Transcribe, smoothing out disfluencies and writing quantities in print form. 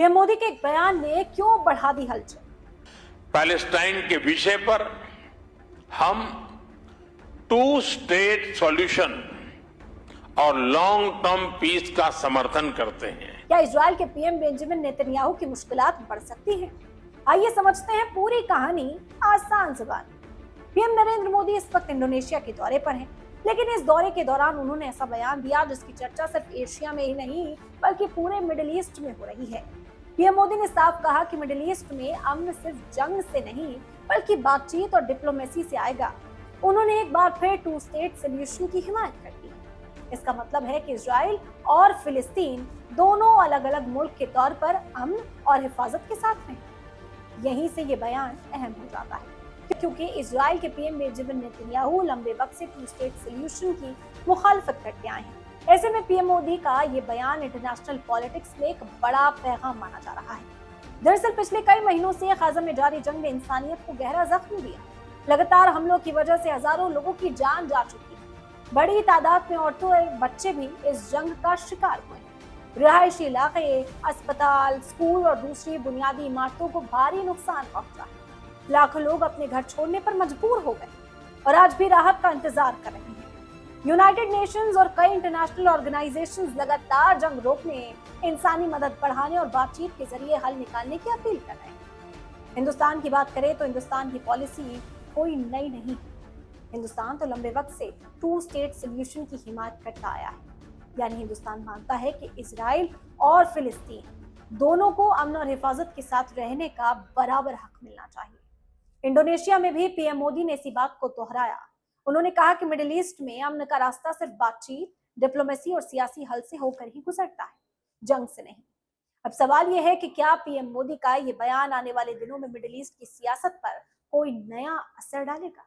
PM Modi के एक बयान ने क्यों बढ़ा दी हलचल? पैलेस्टाइन के विषय पर हम टू स्टेट सॉल्यूशन और लॉन्ग टर्म पीस का समर्थन करते हैं। क्या इजराइल के पीएम बेंजामिन नेतन्याहू की मुश्किलात बढ़ सकती हैं? आइए समझते हैं पूरी कहानी आसान जुबान में। पीएम नरेंद्र मोदी इस वक्त इंडोनेशिया के दौरे पर हैं, लेकिन इस दौरे के दौरान उन्होंने ऐसा बयान दिया जिसकी चर्चा सिर्फ एशिया में ही नहीं बल्कि पूरे मिडिल ईस्ट में हो रही है। पीएम मोदी ने साफ कहा कि मिडिल ईस्ट में अमन सिर्फ जंग से नहीं बल्कि बातचीत और डिप्लोमेसी से आएगा। उन्होंने एक बार फिर टू स्टेट सॉल्यूशन की हिमायत कर दी। इसका मतलब है कि इजराइल और फिलिस्तीन दोनों अलग अलग मुल्क के तौर पर अमन और हिफाजत के साथ हैं। यहीं से ये बयान अहम हो जाता है क्योंकि इजराइल के पीएम बेंजामिन नेतन्याहू लंबे वक्त से टू स्टेट सॉल्यूशन की मुखालफत करते आए हैं। ऐसे में पीएम मोदी का ये बयान इंटरनेशनल पॉलिटिक्स में एक बड़ा पैगाम माना जा रहा है। दरअसल पिछले कई महीनों से गाजा में जारी जंग ने इंसानियत को गहरा जख्म दिया। लगातार हमलों की वजह से हजारों लोगों की जान जा चुकी है। बड़ी तादाद में औरतों और बच्चे भी इस जंग का शिकार हुए हैं। रिहायशी इलाके, अस्पताल, स्कूल और दूसरी बुनियादी इमारतों को भारी नुकसान पहुंचा है। लाखों लोग अपने घर छोड़ने पर मजबूर हो गए और आज भी राहत का इंतजार कर रहे हैं। यूनाइटेड नेशंस और कई इंटरनेशनल ऑर्गेनाइजेशंस लगातार जंग रोकने, इंसानी मदद बढ़ाने और बातचीत के जरिए हल निकालने की अपील कर रहे हैं। हिंदुस्तान की बात करें तो हिंदुस्तान की पॉलिसी कोई नई नहीं है। हिंदुस्तान तो लंबे वक्त से टू स्टेट सॉल्यूशन की हिमायत करता आया है। यानी हिंदुस्तान मानता है कि इजराइल और फिलिस्तीन दोनों को अमन और हिफाजत के साथ रहने का बराबर हक मिलना चाहिए। इंडोनेशिया में भी पीएम मोदी ने इसी बात को दोहराया। उन्होंने कहा कि मिडिल ईस्ट में अमन का रास्ता सिर्फ बातचीत, डिप्लोमेसी और सियासी हल से होकर ही गुजरता है, जंग से नहीं। अब सवाल यह है कि क्या पीएम मोदी का ये बयान आने वाले दिनों में मिडिल ईस्ट की सियासत पर कोई नया असर डालेगा?